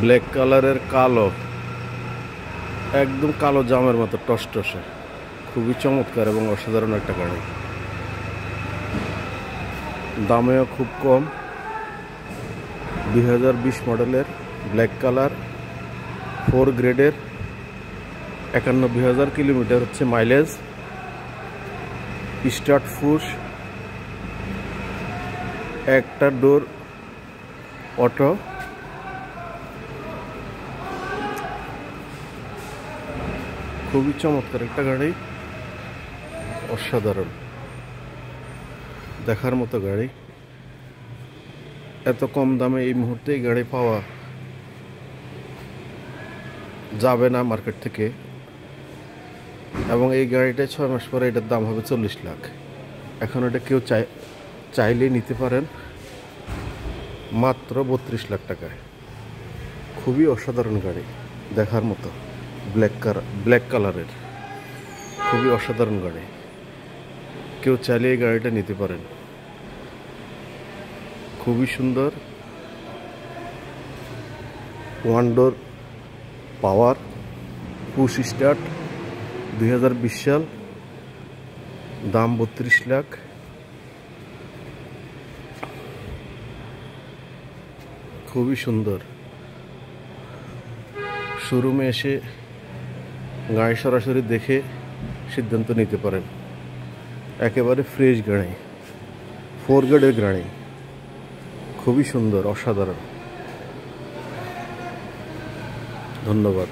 Black কালারের কালো, একদম কালো জামের মতো টসটসে, খুবই চমৎকার এবং অসাধারণ একটা গাড়ি। দামেও খুব কম। 2020 মডেলের ব্ল্যাক কালার, 4 গ্রেডের, 91,000 কিলোমিটার হচ্ছে মাইলেজ। স্টার্ট পুশ, একটা ডোর অটো। খুবই চমৎকার একটা গাড়ি, অসাধারণ, দেখার মতো গাড়ি। এত কম দামে এই মুহূর্তে এই গাড়ি পাওয়া যাবে না মার্কেট থেকে, এবং এই গাড়িটা 6 মাস পরে এটার দাম হবে 40 লাখ। এখন এটা কেউ চাইলেই নিতে পারেন মাত্র 32 লাখ টাকায়। খুবই অসাধারণ গাড়ি, দেখার মতো, ব্ল্যাক কালারের, খুবই অসাধারণ গাড়ি। কেউ চাইলে এই গাড়িটা নিতে পারেন। খুবই সুন্দর, 1 ডোর পাওয়ার, পুশ স্টার্ট, 2020 সাল, দাম 32 লাখ। খুবই সুন্দর। শোরুমে এসে গাড়ি সরাসরি দেখে সিদ্ধান্ত নিতে পারেন। একেবারে ফ্রেশ গাড়ি, 4 গ্রেডের গাড়ি, খুবই সুন্দর, অসাধারণ। ধন্যবাদ।